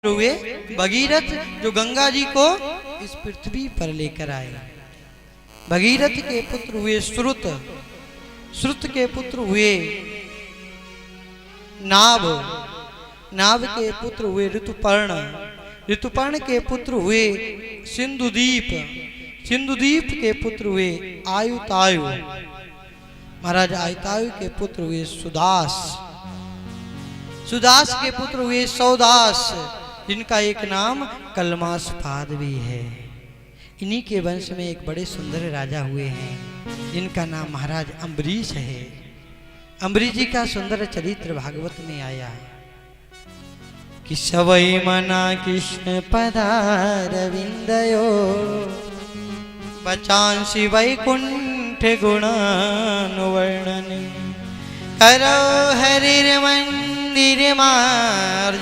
हुए भगीरथ जो गंगा जी को इस पृथ्वी पर लेकर आए। भगीरथ के पुत्र हुए श्रुत, श्रुत के पुत्र हुए नाभ, नाभ के पुत्र हुए ऋतुपर्ण, ऋतुपर्ण के पुत्र हुए सिंधुदीप, सिंधुदीप के पुत्र हुए आयुतायु, महाराज आयुतायु के पुत्र हुए सुदास, सुदास के पुत्र हुए सौदास, जिनका एक नाम कलमासपाद भी है। इन्हीं के वंश में एक बड़े सुंदर राजा हुए हैं जिनका नाम महाराज अम्बरीश है। अम्बरीश जी का सुंदर चरित्र भागवत में आया कि सवई मना कृष्ण पदारविंदयो बचांसी वैकुंठ गुणानुवर्णने करो हरिर्मंदिर मार्जनादिषु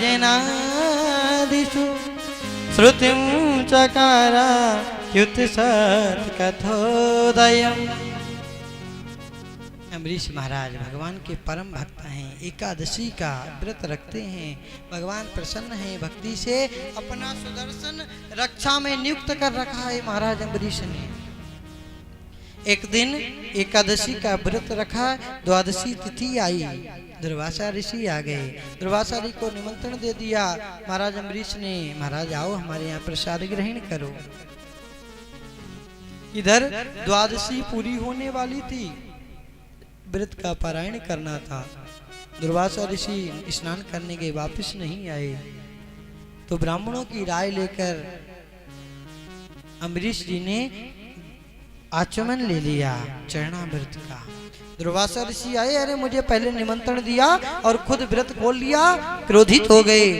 श्रुतिं चकारा युत सत कथोदयम्। अम्बरीश महाराज भगवान के परम भक्त हैं, एकादशी का व्रत रखते हैं, भगवान प्रसन्न हैं, भक्ति से अपना सुदर्शन रक्षा में नियुक्त कर रखा है महाराज अम्बरीश ने। एक दिन एकादशी का व्रत रखा, द्वादशी तिथि आई, दुर्वासा ऋषि आ गए, दुर्वासा ऋषि को निमंत्रण दे दिया महाराज अम्बरीश ने, महाराज आओ हमारे यहाँ प्रसाद ग्रहण करो। इधर द्वादशी पूरी होने वाली थी, व्रत का पारायण करना था, दुर्वासा ऋषि स्नान करने के वापस नहीं आए, तो ब्राह्मणों की राय लेकर अम्बरीश जी ने आचमन ले लिया चरणामृत का। दुर्वासा ऋषि आए, अरे मुझे पहले निमंत्रण दिया और खुद व्रत खोल लिया, क्रोधित हो गए,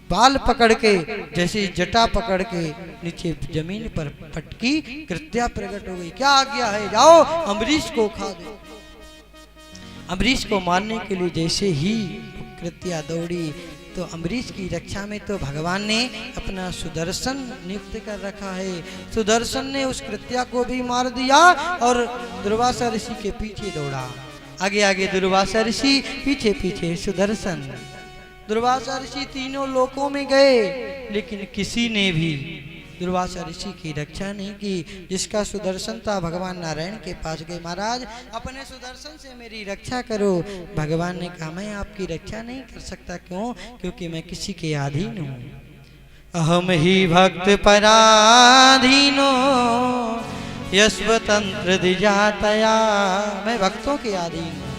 बाल पकड़ के जैसे जटा पकड़ के नीचे जमीन पर पटकी, कृत्या प्रकट हो गई। क्या आज्ञा है, जाओ अम्बरीश को खा दो। अम्बरीश को मारने के लिए जैसे ही कृत्या दौड़ी तो अम्बरीश की रक्षा में तो भगवान ने अपना सुदर्शन नियुक्त कर रखा है, सुदर्शन ने उस कृत्या को भी मार दिया और दुर्वासा ऋषि के पीछे दौड़ा, आगे आगे दुर्वासा ऋषि, पीछे पीछे सुदर्शन। दुर्वासा ऋषि तीनों लोकों में गए लेकिन किसी ने भी दुर्वासा ऋषि की रक्षा नहीं की। जिसका सुदर्शन था भगवान नारायण के पास गए, महाराज अपने सुदर्शन से मेरी रक्षा करो। भगवान ने कहा मैं आपकी रक्षा नहीं कर सकता, क्यों? क्योंकि मैं किसी के अधीन हूँ। अहम ही भक्त पराधीनो यस्वतंत्र द्विजातया, मैं भक्तों के अधीन हूँ।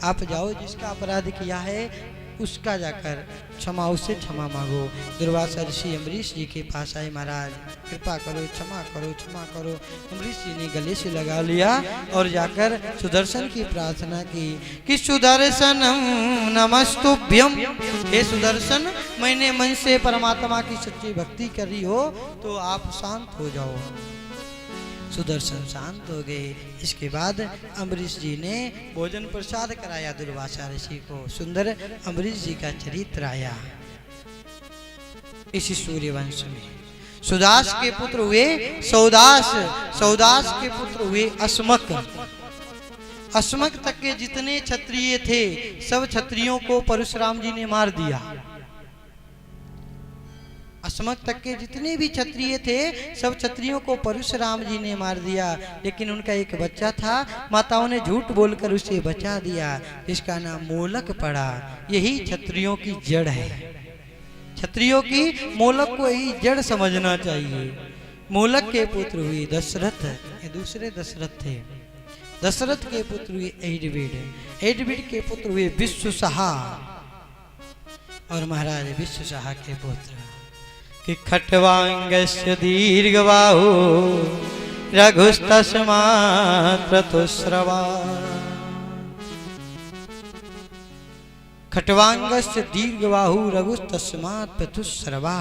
आप जाओ, जिसका अपराध किया है उसका जाकर क्षमा, उससे क्षमा मांगो। दुर्वासा ऋषि अम्बरीश जी के पास आए, महाराज कृपा करो, क्षमा करो, क्षमा करो। अम्बरीश जी ने गले से लगा लिया और जाकर सुदर्शन की प्रार्थना की कि सुदर्शनम नमस्तुभ्यम, हे सुदर्शन मैंने मन से परमात्मा की सच्ची भक्ति करी हो तो आप शांत हो जाओ। सुदर्शन शांत हो गए। इसके बाद अम्बरीश जी ने भोजन प्रसाद कराया दुर्वासा ऋषि को। सुंदर अम्बरीश जी का चरित्र आया इसी सूर्यवंश में। सुदास के पुत्र हुए सौदास, सौदास के पुत्र हुए अस्मक, अस्मक तक के जितने क्षत्रिय थे सब क्षत्रियों को परशुराम जी ने मार दिया। अस्मक तक के जितने भी क्षत्रिय थे सब क्षत्रियों को परशुराम जी ने मार दिया, लेकिन उनका एक बच्चा था, माताओं ने झूठ बोलकर उसे बचा दिया, जिसका नाम मोलक पड़ा। यही क्षत्रियों की जड़ है, क्षत्रियों की मोलक को यही जड़ समझना चाहिए। मोलक के पुत्र हुए दशरथ, ये दूसरे दशरथ थे। दशरथ के पुत्र हुए एडविड, एडविड के पुत्र हुए विश्वसहा, और महाराज विश्वसहा के पुत्र कि खट्वांगस्य दीर्घबाहु रघुस्तस्मात् प्रतुस्रवा, खट्वांगस्य दीर्घबाहु रघुस्तस्मात् प्रतुस्रवा।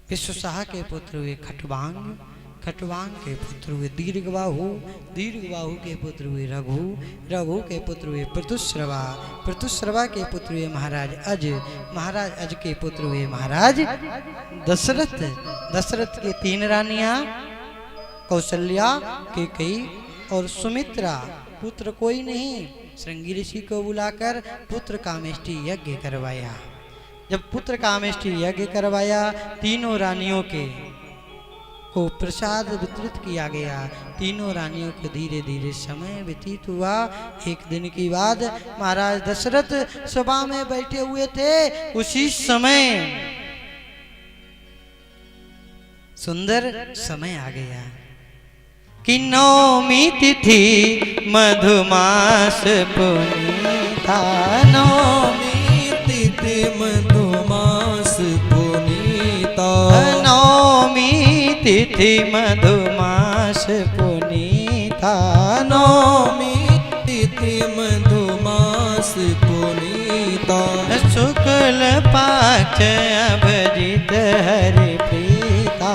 विश्वसहा के पुत्र हुए खट्वांग, खट्वांग के पुत्र हुए दीर्घबाहु, दीर्घबाहु के पुत्र हुए रघु, रघु के पुत्र हुए प्रतुस्रवा, प्रतुस्रवा के पुत्र हुए महाराज अज, महाराज अज के पुत्र हुए महाराज दशरथ। दशरथ के 3 रानियां कौशल्या, केकई और सुमित्रा, पुत्र कोई नहीं, श्रृंगी ऋषि को बुलाकर पुत्र कामेष्टि यज्ञ करवाया। जब पुत्र कामेष्टि यज्ञ करवाया, तीनों रानियों को प्रसाद वितरित किया गया। तीनों रानियों को धीरे धीरे समय व्यतीत हुआ। एक दिन की बात, महाराज दशरथ सभा में बैठे हुए थे। उसी समय सुंदर समय आ गया कि नवमी तिथि मधुमास पुनीता। नवमी तिथि मधुमास पुनीता। नवमी तिथि मधुमास पुनीता। नवमी तिथि मधुमास पुनीता। शुक्ल पक्ष अभिजित हरि प्रीता।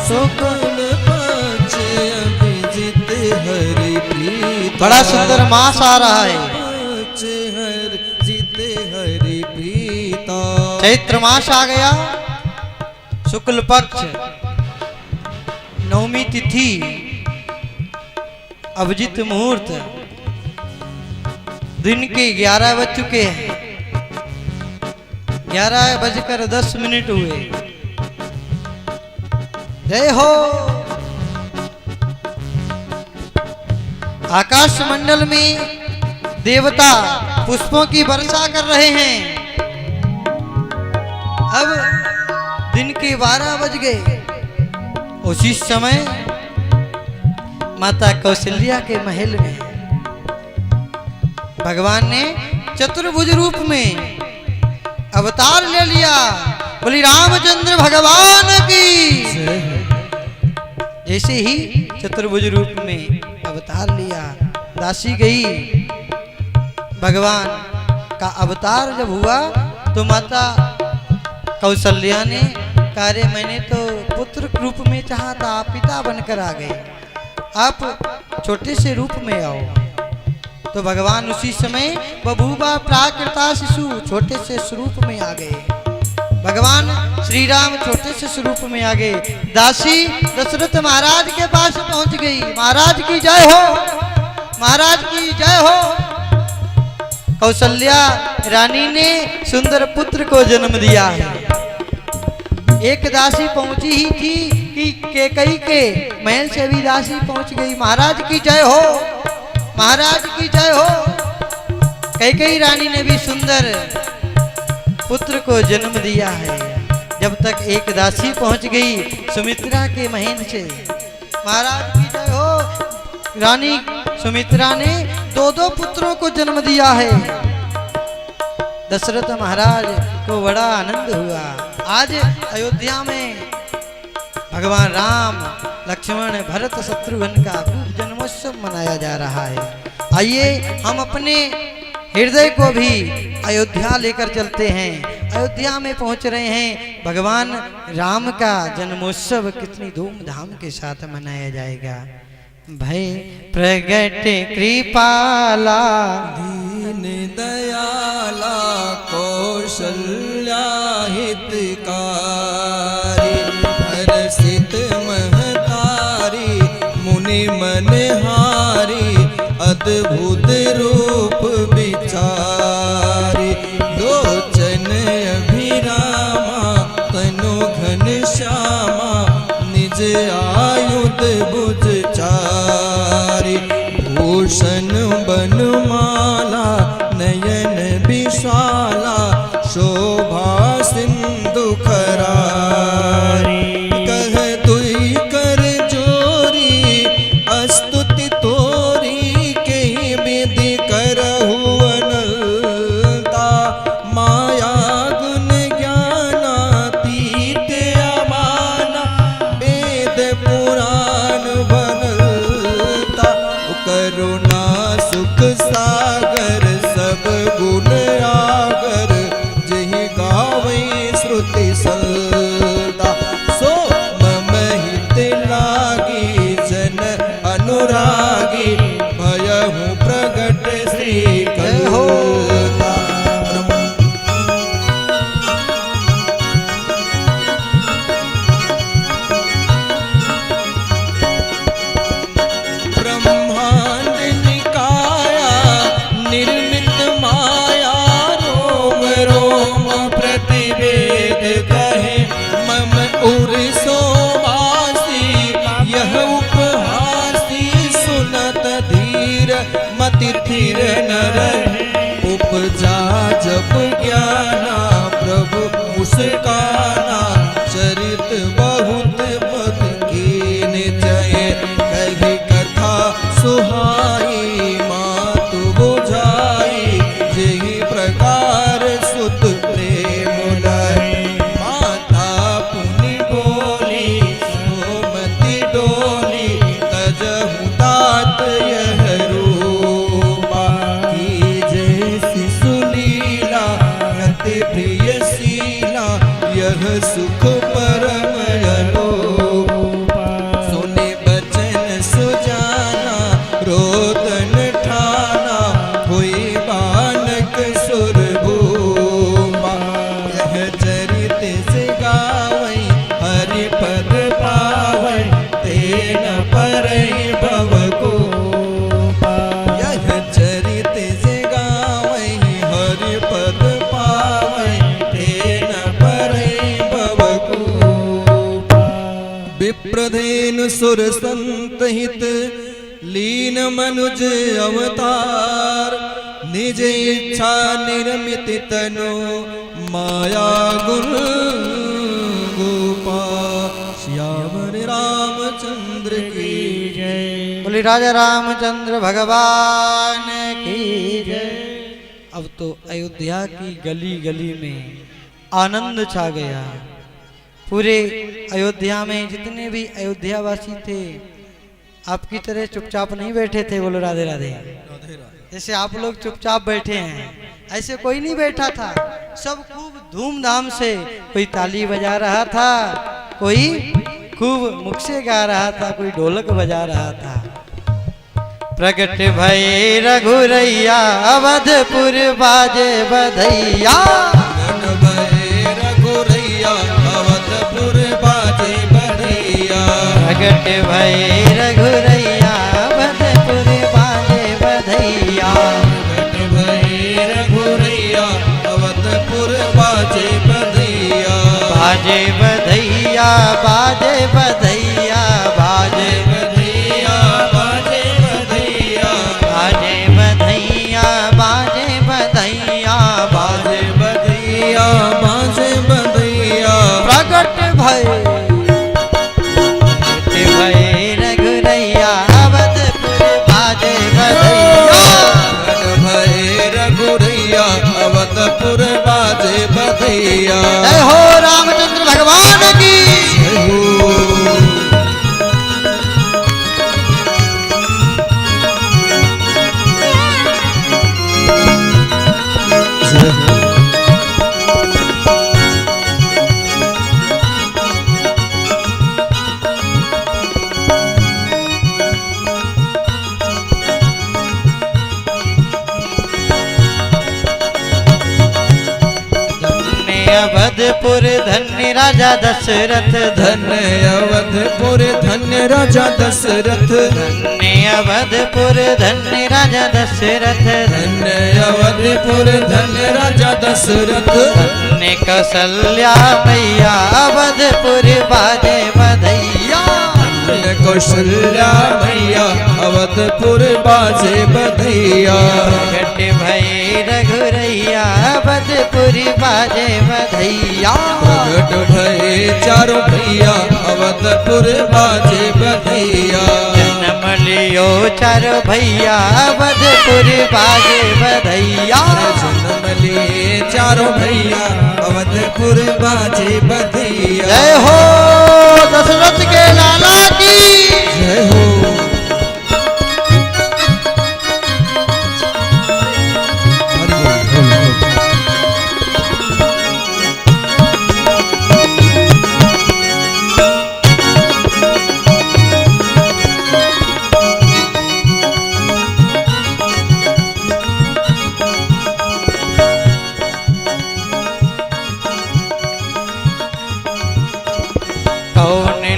शुक्ल पक्ष अभिजित हरि प्रीता। बड़ा सुंदर मास आ रहा है। पक्ष हरिजित हरि प्रीता। चैत्र मास आ गया, शुक्ल पक्ष, नवमी तिथि, अभिजित मुहूर्त, दिन के 11 बज चुके हैं। 11:10 हुए। जय हो। आकाश मंडल में देवता पुष्पों की वर्षा कर रहे हैं। अब दिन के 12 बज गए। उसी समय माता कौशल्या के महल में भगवान ने चतुर्भुज रूप में अवतार ले लिया। बोली रामचंद्र भगवान की। जैसे ही चतुर्भुज रूप में अवतार लिया, दासी गई। भगवान का अवतार जब हुआ तो माता कौशल्या ने कहा, रे मैंने तो पुत्र रूप में चाहा था, आप पिता बनकर आ गए, आप छोटे से रूप में आओ। तो भगवान उसी समय बबूबा प्राकृता शिशु, छोटे से स्वरूप में आ गए। भगवान श्री राम छोटे से स्वरूप में आ गए। दासी दशरथ महाराज के पास पहुंच गई। महाराज की जय हो, महाराज की जय हो। कौशल्या रानी ने सुंदर पुत्र को जन्म दिया है। एक दासी पहुंची ही थी कि कैकेयी के महल से भी दासी पहुंच गई। महाराज की जय हो, महाराज की जय हो। कैकेयी रानी ने भी सुंदर पुत्र को जन्म दिया है। जब तक एक दासी पहुंच गई सुमित्रा के महल से। महाराज की जय हो। रानी सुमित्रा ने 2 पुत्रों को जन्म दिया है। दशरथ महाराज को बड़ा आनंद हुआ। आज अयोध्या में भगवान राम, लक्ष्मण, भरत, शत्रुघ्न का खूब जन्मोत्सव मनाया जा रहा है। आइए हम अपने हृदय को भी अयोध्या लेकर चलते हैं। अयोध्या में पहुंच रहे हैं। भगवान राम का जन्मोत्सव कितनी धूमधाम के साथ मनाया जाएगा। भय प्रगट कृपाला दीन दयाला कौशल्या हितकारी हर्षित महतारी मुनि मनहारी अद्भुत रूप विचारी लोचन अभिरामा तनु घन श्यामा निज आयुध भुज चारी भूषण बनमाला नयन विशाला शोभा सिंधु खरारी कह दुई कर जोरी स्तुति तोरी के विधि कर वीर नर उपजा जब ज्ञाना प्रभु मुस्काना चरित बहुत पद कीन जय कही कथा सुहाई मातु बुझाई जेहि प्रकार सुत प्रेम लय माता पुनि बोली सोमति डोली तजहु तात यह रूपा की जैसी सुलीला अति प्रिय शीला यह सुख परम अलोपा सुने बचन सुजाना रोदन ठाना हुई बालक सुरभूपा यह चरित से गावई हरि पद पावई तेन परई भव कोपा यह चरित से गावई हरि पद पावई तेन परई भव कोपा विप्रधेनु सुर संत हित लीन मनुज अवतार निज इच्छा निर्मित तनु माया गुण गोपा श्यावर रामचंद्र की जय। बोले राजा रामचंद्र भगवान की जय। अब तो अयोध्या की गली गली में आनंद छा गया। पूरे अयोध्या में जितने भी अयोध्यावासी थे आपकी तरह चुपचाप नहीं बैठे थे। बोलो राधे राधे। जैसे आप लोग चुपचाप बैठे हैं ऐसे कोई नहीं बैठा था। सब खूब धूमधाम से कोई ताली बजा रहा था, कोई खूब मुख से गा रहा था, कोई ढोलक बजा रहा था। प्रगट भय रघुरैया अवधपुर बाजे बधैया। प्रगट भय रघुरैया अवधपुर बाजे बधैया। प्रगट भय रघुरैया अवधपुर बाजे बधैया। बाजे बधैया बाजे बधैया बाजे बधैया बाजे बधैया बाजे बधैया बाजे बधैया बाजे बधैया बाजे बधैया। प्रगट भय रघुरैया अवधपुर बाजे बधैया। प्रगट भय रघुरैया अवधपुर बाजे बधैया। जय हो रामचंद्र भगवान की। जय हो। अवधपुर धन्य राजा दशरथ। धन्य अवधपुर धन्य राजा दशरथ। धन्य अवधपुर धन्य राजा दशरथ। धन्य अवधपुर धन्य राजा दशरथ। धन्य कौशल्या मैया अवधपुर बाजे बधैया। धन्य कौशल्या मैया अवधपुर बाजे बधैया। प्रगट भय रघुरैया अवधपुर बाजे बधैया। प्रगट भय चारों भैया अवधपुर बाजे बधैया। जन्म लियो चारों भैया अवधपुर बाजे बधैया। जन्म लिए चारों भैया अवधपुर बाजे बधैया। जय हो दशरथ के लाला की। जय हो।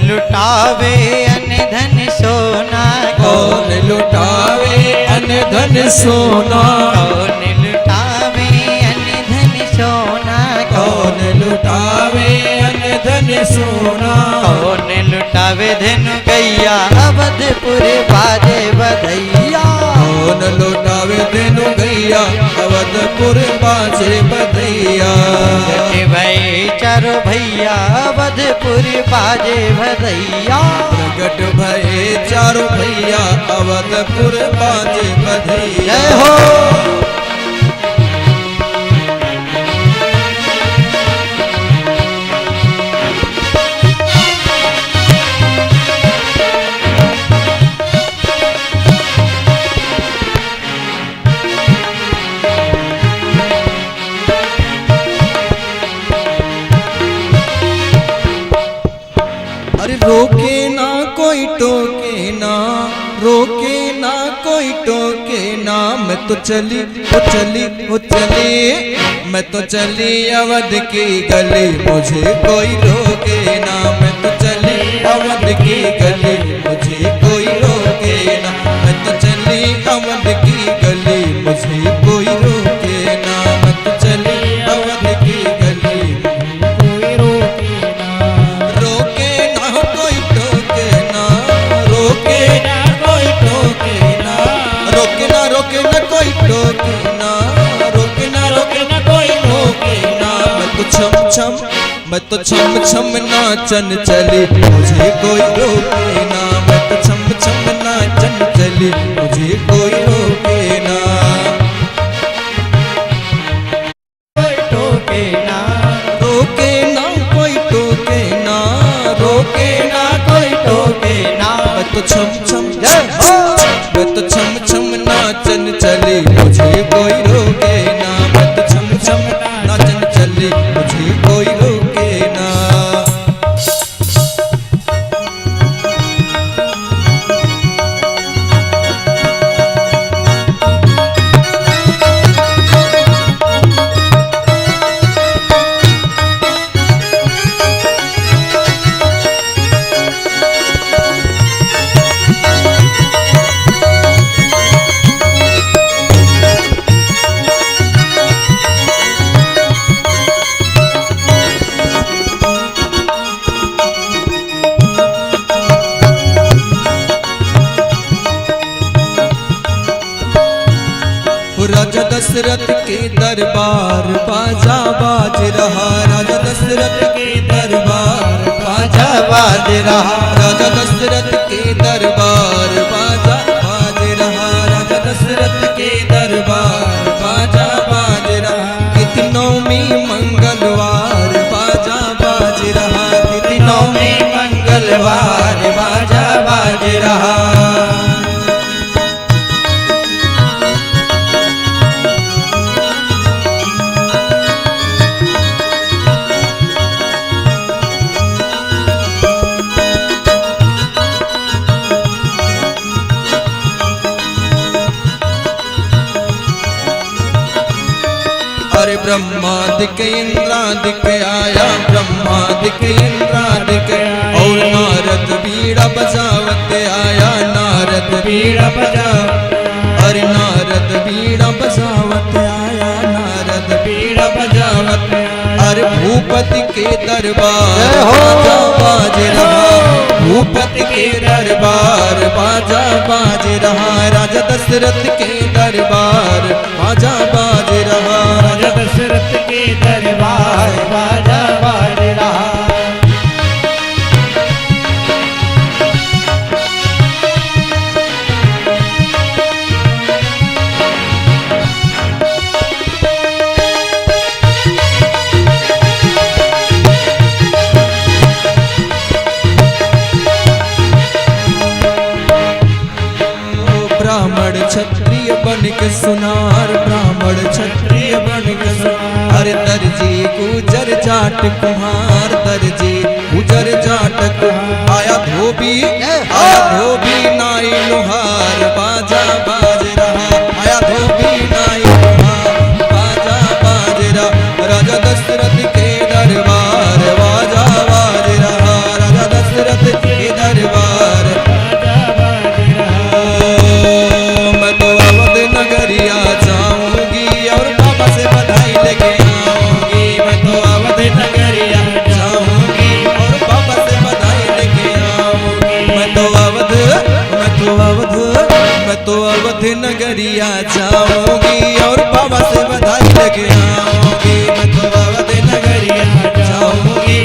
लुटावे अन धन सोना। कौन लुटावे अन धन सोना। कौन लुटावे अन धन सोना। कौन लुटावे अन धन सोना। कौन लुटावे धन गैया अवधपुर बाजे बधैया। कौन लुटावे भैया अवधपुर बाजे भदैया। प्रगट भये चारों भैया अवधपुर बाजे बधैया। जय हो। अरे रोके ना कोई टोके ना, रोके ना कोई टोके ना, मैं तो चली ओ चली ओ चली, मैं तो चली अवध की गली, मुझे कोई रोके ना। मैं तो चली अवध की गली, मुझे कोई रोके ना। मैं तो चली अवध की गली, मुझे कोई रोके ना। मैं तो चली अवध की गली, कोई रोके ना। रोके ना कोई टोके ना, रोके ना कोई टोके ना, रोके ना कोई टोके ना, रोके ना कोई टोके ना। मैं तो छम छम नाचन चली, मुझे कोई रोके ना। मैं तो छम छम नाचन चली, मुझे कोई रोके ना। कोई टोके ना, रोके ना कोई टोके ना, रोके ना कोई टोके ना। मैं तो छम छम नाचन चली, मुझे कोई रोके ना। मैं तो छम छम नाचन चली, मुझे कोई रोके ना। राजा दशरथ के दरबार बाजा बाज रहा, राजा दशरथ के दरबार बाजा बाज रहा, राजा दशरथ के दरबार बाजा बाज रहा, राजा दशरथ के दरबार बाजा बाज रहा। तिथि नवमी मंगलवार बाजा बाज रहा, तिथि नवमी मंगलवार बाजा बाज रहा। अरे ब्रह्मादिक इंद्रादिक आया, ब्रह्मादिक इंद्रादिक और नारद बीड़ा बजावत आया, नारद बीड़ा बजावत। अरे नारद बीड़ा बजावत आया, नारद बीड़ा बजावत। अरे भूपति के दरबार बाजा बाज रहा, भूपति के दरबार बाजा बाज रहा। राजा दशरथ के दरबार बाजा बाज रहा, राजा दशरथ के दरबार बाजा बाज रहा। ब्राह्मण क्षत्रिय बन के सुनार, ब्राह्मण क्षत्रिय बन के सुनार। अरे दर्जी गुजर जाट कुम्हार, दर्जी गुजर जाट कुम्हार। आया धोबी नाई लोहार बाजा बाज रहा, आया धोबी नाई लोहार बाजा बाज रहा। राजा दशरथ के दरबार बाजा बाज रहा, राजा दशरथ के दरबार बाजा बाज रहा। मैं तो अवध नगरिया जाऊंगी और बाबा से बधाई लेके आऊंगी। मैं तो अवध नगरिया जाऊंगी और बाबा से बधाई लेके आऊंगी। मैं तो अवध नगरिया जाऊंगी और बाबा से बधाई लेके आऊंगी। मैं तो अवध नगरिया जाऊंगी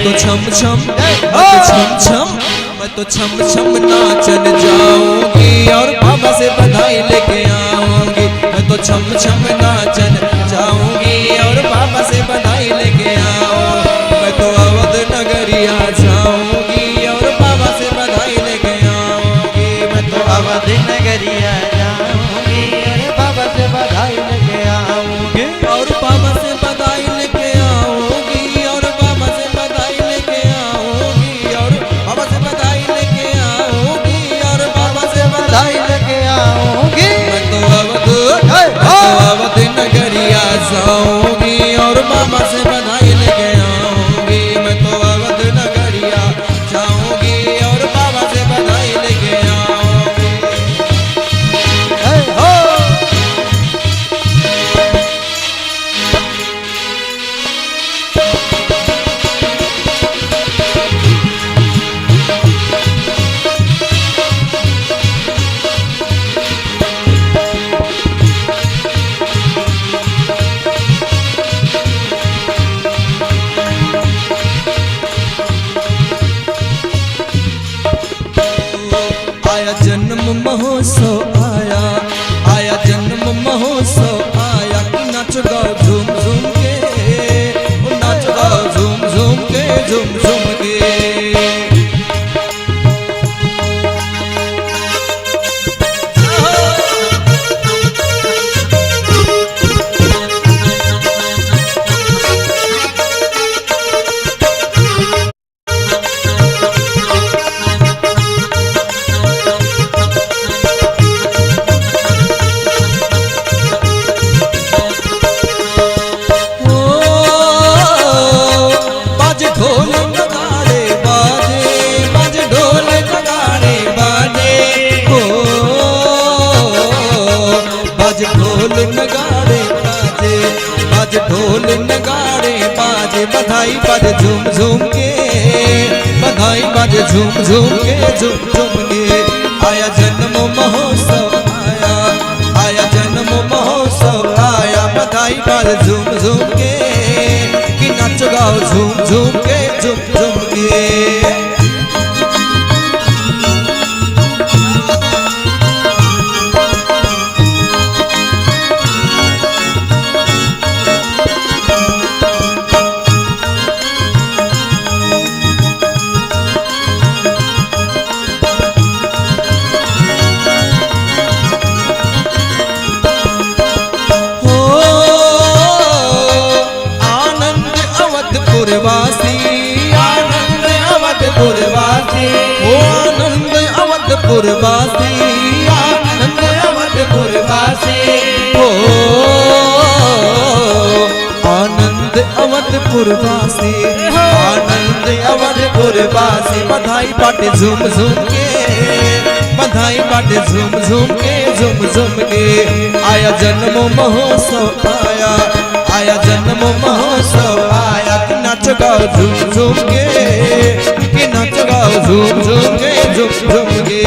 तो छम छम, मैं तो छम छम, मैं तो छम छम नाचन जाऊंगी और बाबा से बधाई लेके आऊंगी। मैं तो छम छम नाचन जाऊंगी और बाबा से बधाई लेके आऊंगी। मैं तो अवध नगरिया जाऊंगी और बाबा से बधाई लेके आऊंगी। मैं तो अवध नगरिया जाऊंगी और बाबा से बधाई लेके आऊंगी। और बाबा से बधाई लेके आऊंगी और बाबा से बधाई लेके आऊंगी और बाबा से बधाई लेके आऊंगी और बाबा से बधाई लेके आऊंगी। मैं तो अवध नगरिया जाऊंगी और बाबा से बधाई लेके आऊंगी। मैं तो अवध नगरिया जाऊंगी और बाबा से बधाई लेके आऊंगी। जय हो। आया जन्म महोत्सव आया, आया जन्म महोत्सव आया कि नाच गाओ झूम झूम के, ओ नाच गाओ झूम झूम के, झूम झूम के। ढोल नगाड़े बाजे, बधाई बाजे झूम झूम के, बधाई बाजे झूम झूम के, झूम झूम के। आया जन्म महोत्सव आया, आया जन्म महोत्सव आया, बधाई बाजे झूम झूम के, कि नाच गाओ झूम झूम के, झूम झूम के। पुरवासी आनंद अवधपुरवासी, हो आनंद अवधपुरवासी, आनंद अवधपुरवासी, बधाई बाटे झूम झूम के, बधाई बाटे झूम झूम के, झूम झूम के। आया जन्म महोत्सव आया, आया जन्म महोत्सव आया, कि नाच गाओ झूम झूम के, कि नाच गाओ झूम झूम के, झूम झूम के।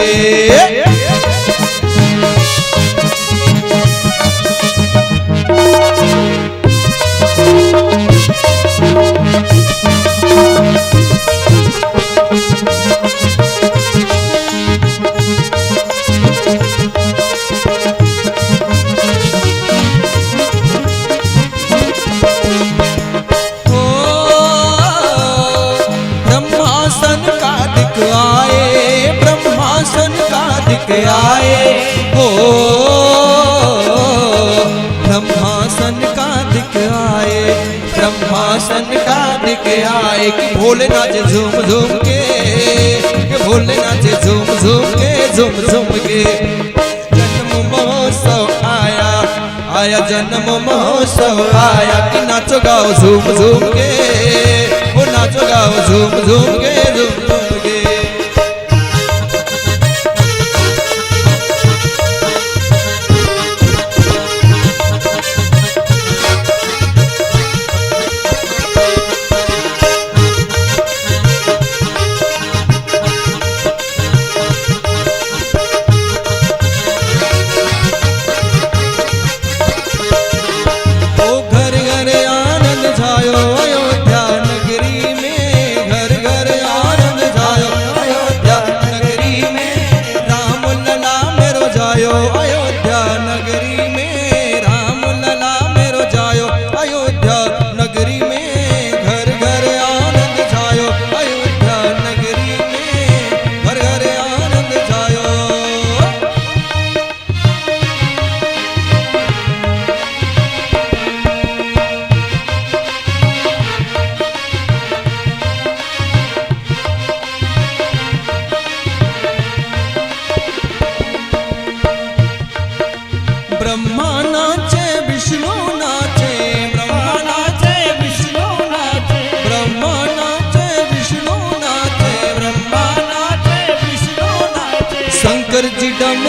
आए हो ब्रह्मासन का दिख आए, ब्रह्मासन का दिख आए, कि भोले नाचे झूम झूम के, कि भोले नाचे झूम झूम के, झूम झूम के। जन्म महोत्सव आया, आया जन्म महोत्सव आया, कि नाचो गाओ झूम झूम के, वो नाचो गाओ झूम झूम के, झूम झूम के। घर घर आनंद छायो अयोध्या नगरी में,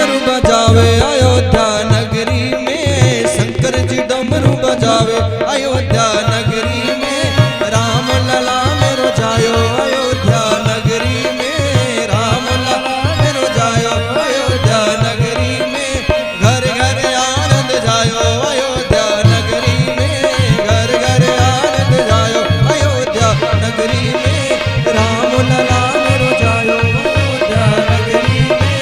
डमरू बजावे अयोध्या नगरी में, शंकर जी डमरू बजावे अयोध्या नगरी में, राम लला मेरो जायो अयोध्या नगरी में, राम लला मेरो जायो अयोध्या नगरी में, घर घर आनंद जायो अयोध्या नगरी में, घर घर आनंद जायो अयोध्या नगरी में, राम लला मेरो जायो अयोध्या नगरी में,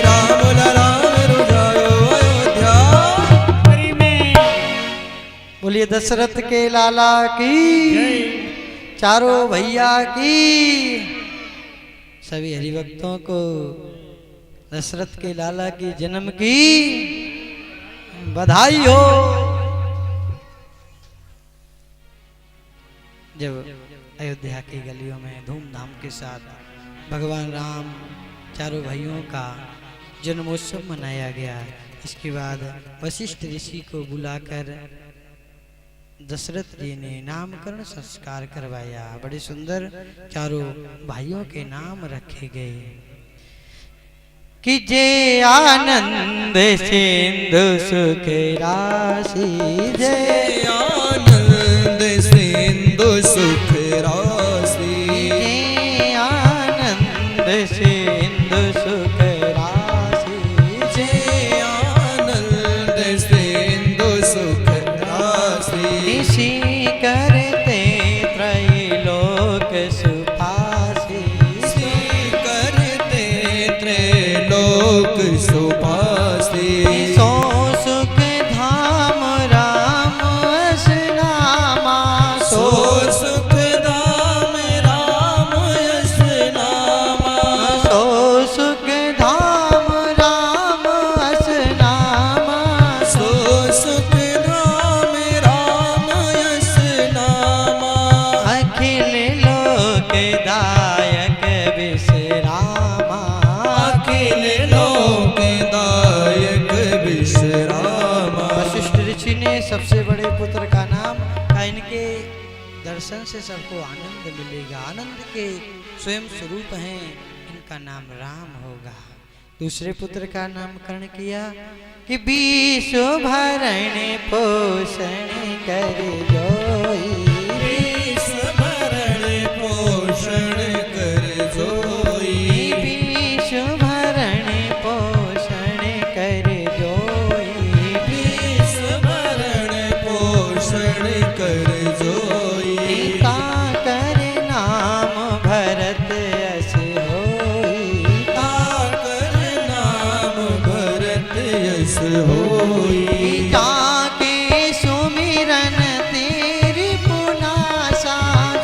राम लला मेरो जायो अयोध्या नगरी में। बोलिए दशरथ के लाला की, चारों भैया की। सभी हरिभक्तों को दशरथ के लाला की जन्म की बधाई हो। जब अयोध्या की गलियों में धूमधाम के साथ भगवान राम चारों भाइयों का जन्मोत्सव मनाया गया, इसके बाद वशिष्ठ ऋषि को बुलाकर दशरथ जी ने नामकरण संस्कार करवाया। बड़े सुंदर चारों भाइयों के नाम रखे गए कि जय आनंद सिंधु सुख राशि, जय आनंद सिंधु सुख राशि, जय आनंद सिंधु सुख राशि, जय आनंद सिंधु सुख राशि, ऋषि करते त्रैलोक सुपासी, ऋषि करते त्रैलोक सुपासी, सो सुख धाम राम असनामा, सो सुख धाम राम यश नामा, सो सुख धाम राम असनामा, सो सुख धाम राम यश नामा, अखिल लोक दायक विश्रामा, अखिल लोक दायक विश्रामा। वशिष्ठ ऋषि ने सबसे बड़े पुत्र का नाम का, इनके दर्शन से सबको आनंद मिलेगा, आनंद के स्वयं स्वरूप हैं, इनका नाम राम होगा। दूसरे पुत्र का नामकरण किया कि विश्व भरण पोषण कर जोई, विश्व भरण पोषण कर जोई, विश्व भरण पोषण कर जोई, विश्व भरण पोषण कर जोई, का कर नाम भरत यश होई, ताकर नाम भरत यश होई, जाके सुमिरन तेरी पुनासा,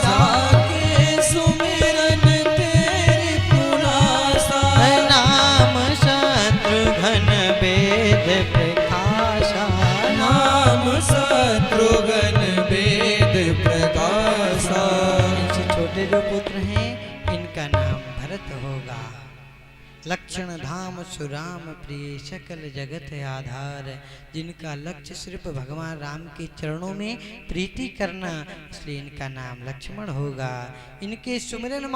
जाके सुमिरन तेरी पुनासा, नाम शत्रुघ्न वेद प्रकाशा, नाम शत्रुघ्न वेद प्रकाशा। इनसे छोटे जो पुत्र हैं इनका नाम भरत होगा। लक्षण धाम सुराम प्रिय सकल जगत आधार, जिनका लक्ष्य सिर्फ भगवान राम के चरणों में प्रीति करना, इसलिए इनका नाम लक्ष्मण होगा। इनके सुमिरन